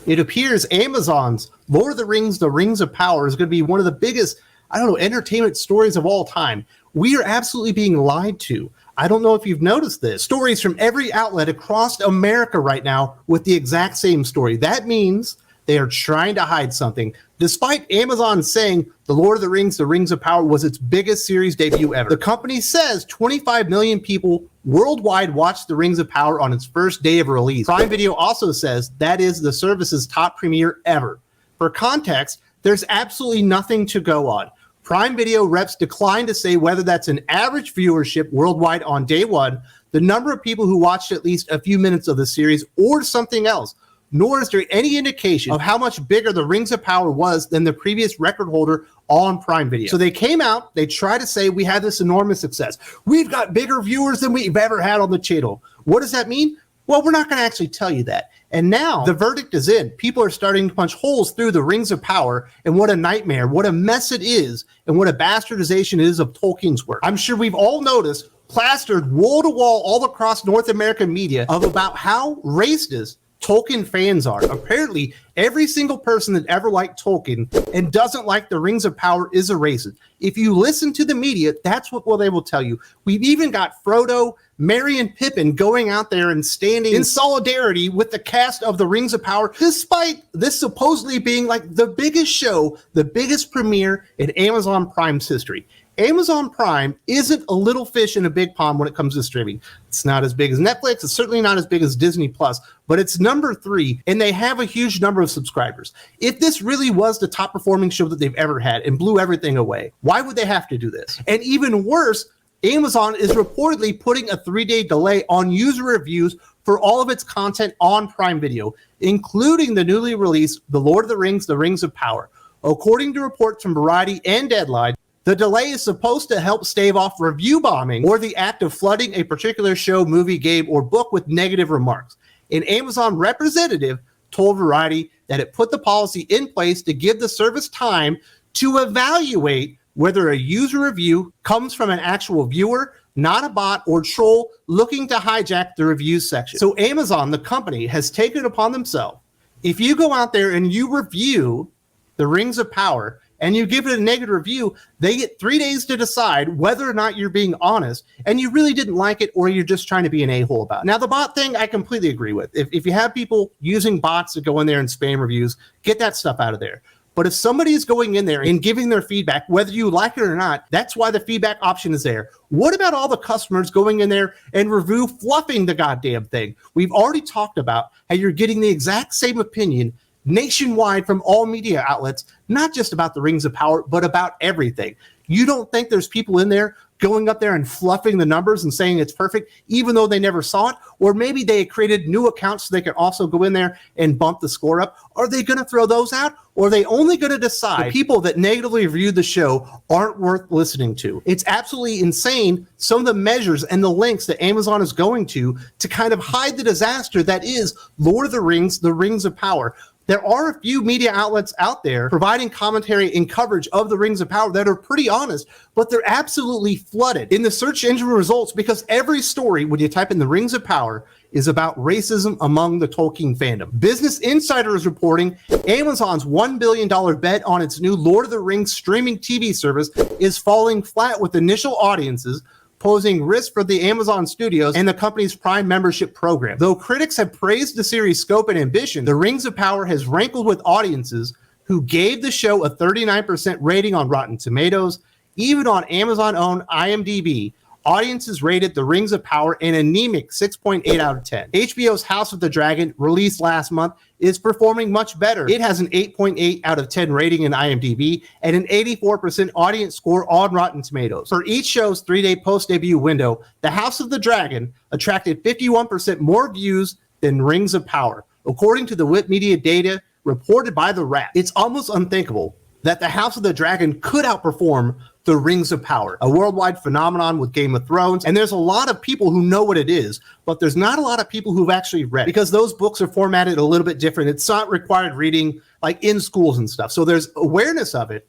It appears Amazon's Lord of the Rings of Power is going to be one of the biggest, entertainment stories of all time. We are absolutely being lied to. I don't know if you've noticed this. Stories from every outlet across America right now with the exact same story. That means they are trying to hide something. Despite Amazon saying The Lord of the Rings of Power was its biggest series debut ever. The company says 25 million people worldwide watched The Rings of Power on its first day of release. Prime Video also says that is the service's top premiere ever. For context, there's absolutely nothing to go on. Prime Video reps declined to say whether that's an average viewership worldwide on day one, the number of people who watched at least a few minutes of the series, or something else. Nor is there any indication of how much bigger The Rings of Power was than the previous record holder on Prime Video. So they came out, they tried to say we had this enormous success. We've got bigger viewers than we've ever had on the channel. What does that mean? Well, we're not going to actually tell you that. And now the verdict is in. People are starting to punch holes through The Rings of Power, and what a nightmare, what a mess it is, and what a bastardization it is of Tolkien's work. I'm sure we've all noticed, plastered wall to wall all across North American media, of about how racist Tolkien fans are. Apparently, every single person that ever liked Tolkien and doesn't like The Rings of Power is a racist. If you listen to the media, that's what they will tell you. We've even got Frodo, Merry, and Pippin going out there and standing in solidarity with the cast of The Rings of Power, despite this supposedly being like the biggest show, the biggest premiere in Amazon Prime's history. Amazon Prime isn't a little fish in a big pond when it comes to streaming. It's not as big as Netflix. It's certainly not as big as Disney Plus, but it's number 3, and they have a huge number of subscribers. If this really was the top performing show that they've ever had and blew everything away, why would they have to do this? And even worse, Amazon is reportedly putting a 3-day delay on user reviews for all of its content on Prime Video, including the newly released The Lord of the Rings of Power. According to reports from Variety and Deadline, the delay is supposed to help stave off review bombing or the act of flooding a particular show, movie, game, or book with negative remarks. An Amazon representative told Variety that it put the policy in place to give the service time to evaluate whether a user review comes from an actual viewer, not a bot or troll looking to hijack the reviews section. So Amazon, the company, has taken it upon themselves. If you go out there and you review The Rings of Power, and you give it a negative review, they get 3 days to decide whether or not you're being honest and you really didn't like it or you're just trying to be an a-hole about it. Now, the bot thing, I completely agree with. If you have people using bots to go in there and spam reviews, get that stuff out of there. But if somebody is going in there and giving their feedback, whether you like it or not, that's why the feedback option is there. What about all the customers going in there and review fluffing the goddamn thing? We've already talked about how you're getting the exact same opinion nationwide from all media outlets, not just about The Rings of Power, but about everything. You don't think there's people in there going up there and fluffing the numbers and saying it's perfect, even though they never saw it? Or maybe they created new accounts so they can also go in there and bump the score up. Are they going to throw those out? Or are they only going to decide the people that negatively reviewed the show aren't worth listening to? It's absolutely insane, some of the measures and the links that Amazon is going to kind of hide the disaster that is Lord of the Rings of Power. There are a few media outlets out there providing commentary and coverage of The Rings of Power that are pretty honest, but they're absolutely flooded in the search engine results because every story, when you type in The Rings of Power, is about racism among the Tolkien fandom. Business Insider is reporting Amazon's $1 billion bet on its new Lord of the Rings streaming TV service is falling flat with initial audiences, posing risk for the Amazon studios and the company's Prime membership program. Though critics have praised the series' scope and ambition, The Rings of Power has rankled with audiences who gave the show a 39% rating on Rotten Tomatoes. Even on Amazon-owned IMDb, audiences rated The Rings of Power an anemic 6.8 out of 10. HBO's House of the Dragon, released last month, is performing much better. It has an 8.8 out of 10 rating in IMDb and an 84% audience score on Rotten Tomatoes. For each show's 3-day post-debut window, The House of the Dragon attracted 51% more views than Rings of Power, according to the Whip Media data reported by The Wrap. It's almost unthinkable that The House of the Dragon could outperform The Rings of Power, a worldwide phenomenon with Game of Thrones. And there's a lot of people who know what it is, but there's not a lot of people who've actually read it because those books are formatted a little bit different. It's not required reading like in schools and stuff. So there's awareness of it,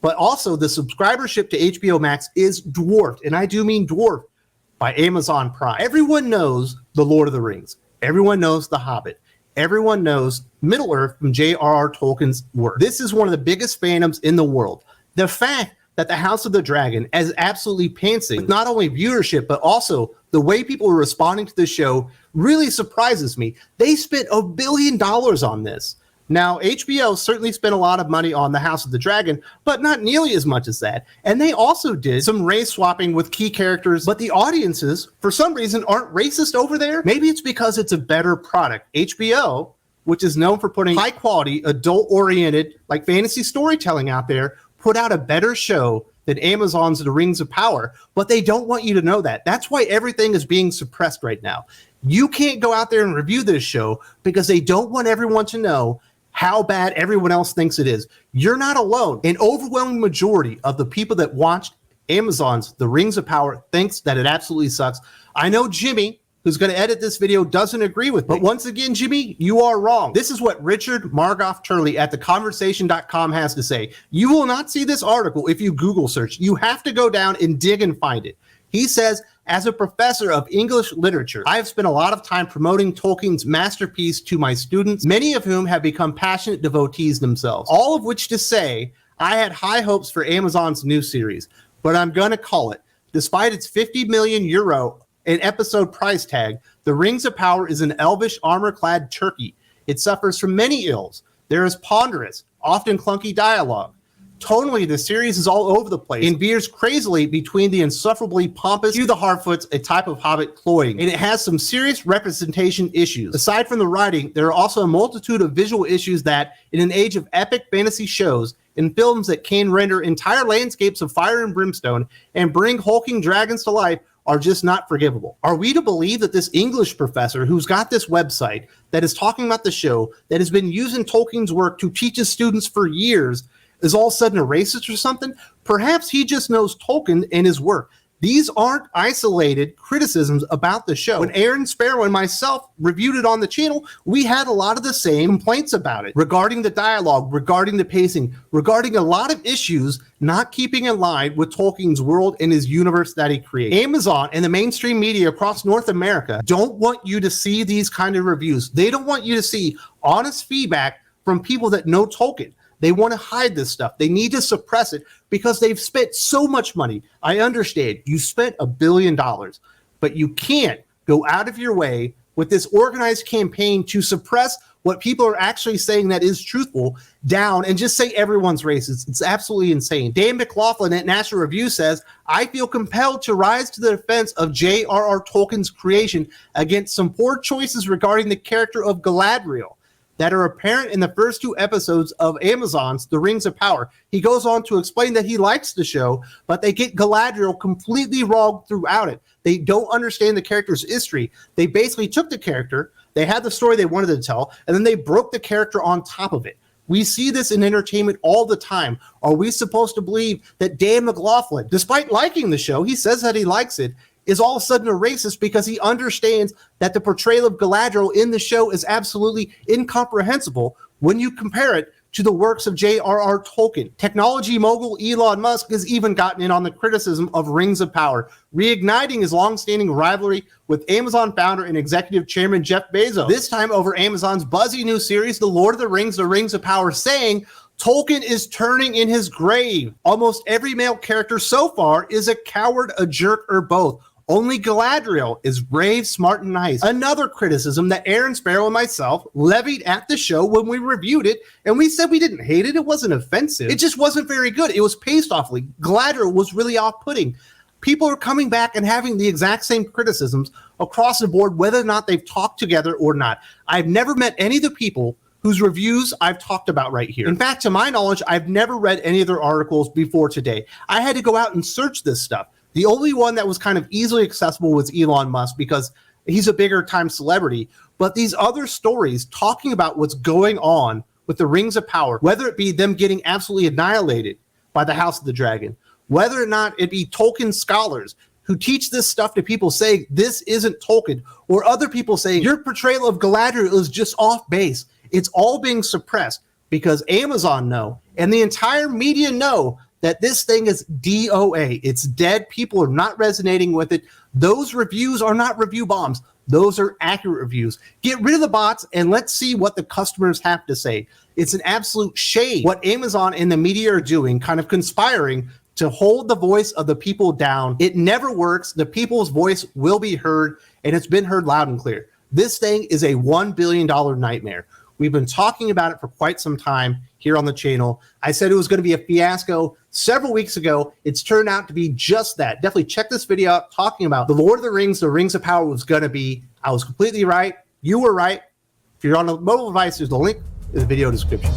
but also the subscribership to HBO Max is dwarfed, and I do mean dwarfed, by Amazon Prime. Everyone knows The Lord of the Rings. Everyone knows The Hobbit. everyone knows Middle-earth from J.R.R. Tolkien's work. This is one of the biggest fandoms in the world. The fact that the House of the Dragon is absolutely pantsing with not only viewership, but also the way people are responding to the show really surprises me. They spent $1 billion on this. Now, HBO certainly spent a lot of money on the House of the Dragon, but not nearly as much as that. And they also did some race swapping with key characters, but the audiences, for some reason, aren't racist over there. Maybe it's because it's a better product. HBO, which is known for putting high quality, adult-oriented, like fantasy storytelling out there, put out a better show than Amazon's The Rings of Power, but they don't want you to know that. That's why everything is being suppressed right now. You can't go out there and review this show because they don't want everyone to know how bad everyone else thinks it is. You're not alone. An overwhelming majority of the people that watched Amazon's The Rings of Power thinks that it absolutely sucks. I know Jimmy, who's going to edit this video, doesn't agree with me. But once again, Jimmy, you are wrong. This is what Richard Margoff Turley at theconversation.com has to say. You will not see this article if you Google search. You have to go down and dig and find it. He says, as a professor of English literature, I have spent a lot of time promoting Tolkien's masterpiece to my students, many of whom have become passionate devotees themselves. All of which to say, I had high hopes for Amazon's new series, but I'm going to call it. Despite its 50 million euro an episode price tag, The Rings of Power is an elvish armor-clad turkey. It suffers from many ills. There is ponderous, often clunky dialogue. Tonally, the series is all over the place and veers crazily between the insufferably pompous Hugh the Harfoots, a type of hobbit, cloying, and it has some serious representation issues. Aside from the writing, there are also a multitude of visual issues that, in an age of epic fantasy shows and films that can render entire landscapes of fire and brimstone and bring hulking dragons to life, are just not forgivable. Are we to believe that this English professor who's got this website that is talking about the show, that has been using Tolkien's work to teach his students for years, is all of a sudden a racist or something? Perhaps he just knows Tolkien and his work. These aren't isolated criticisms about the show. When Aaron Sparrow and myself reviewed it on the channel, we had a lot of the same complaints about it, regarding the dialogue, regarding the pacing, regarding a lot of issues not keeping in line with Tolkien's world and his universe that he created. Amazon and the mainstream media across North America don't want you to see these kind of reviews. They don't want you to see honest feedback from people that know Tolkien. They want to hide this stuff. They need to suppress it because they've spent so much money. I understand you spent $1 billion, but you can't go out of your way with this organized campaign to suppress what people are actually saying that is truthful down and just say everyone's racist. It's absolutely insane. Dan McLaughlin at National Review says, I feel compelled to rise to the defense of J.R.R. Tolkien's creation against some poor choices regarding the character of Galadriel that are apparent in the first 2 episodes of Amazon's The Rings of Power. He goes on to explain that he likes the show, but they get Galadriel completely wrong throughout it. They don't understand the character's history. They basically took the character, they had the story they wanted to tell, and then they broke the character on top of it. We see this in entertainment all the time. Are we supposed to believe that Dan McLaughlin, despite liking the show, he says that he likes it, is all of a sudden a racist because he understands that the portrayal of Galadriel in the show is absolutely incomprehensible when you compare it to the works of J.R.R. Tolkien. Technology mogul Elon Musk has even gotten in on the criticism of Rings of Power, reigniting his long-standing rivalry with Amazon founder and executive chairman Jeff Bezos, this time over Amazon's buzzy new series, The Lord of the Rings, The Rings of Power, saying Tolkien is turning in his grave. Almost every male character so far is a coward, a jerk, or both. Only Galadriel is brave, smart, and nice. Another criticism that Aaron Sparrow and myself levied at the show when we reviewed it, and we said we didn't hate it. It wasn't offensive. It just wasn't very good. It was paced awfully. Galadriel was really off-putting. People are coming back and having the exact same criticisms across the board, whether or not they've talked together or not. I've never met any of the people whose reviews I've talked about right here. In fact, to my knowledge, I've never read any of their articles before today. I had to go out and search this stuff. The only one that was kind of easily accessible was Elon Musk because he's a bigger time celebrity. But these other stories talking about what's going on with the Rings of Power, whether it be them getting absolutely annihilated by the House of the Dragon, whether or not it be Tolkien scholars who teach this stuff to people saying this isn't Tolkien, or other people saying your portrayal of Galadriel is just off base. It's all being suppressed because Amazon know, and the entire media know, that this thing is DOA. It's dead. People are not resonating with it. Those reviews are not review bombs. Those are accurate reviews. Get rid of the bots and let's see what the customers have to say. It's an absolute shame what Amazon and the media are doing, kind of conspiring to hold the voice of the people down. It never works. The people's voice will be heard, and it's been heard loud and clear. This thing is a $1 billion nightmare. We've been talking about it for quite some time here on the channel. I said it was going to be a fiasco several weeks ago. It's turned out to be just that. Definitely check this video out talking about the Lord of the Rings of Power was going to be. I was completely right. You were right. If you're on a mobile device, there's the link in the video description.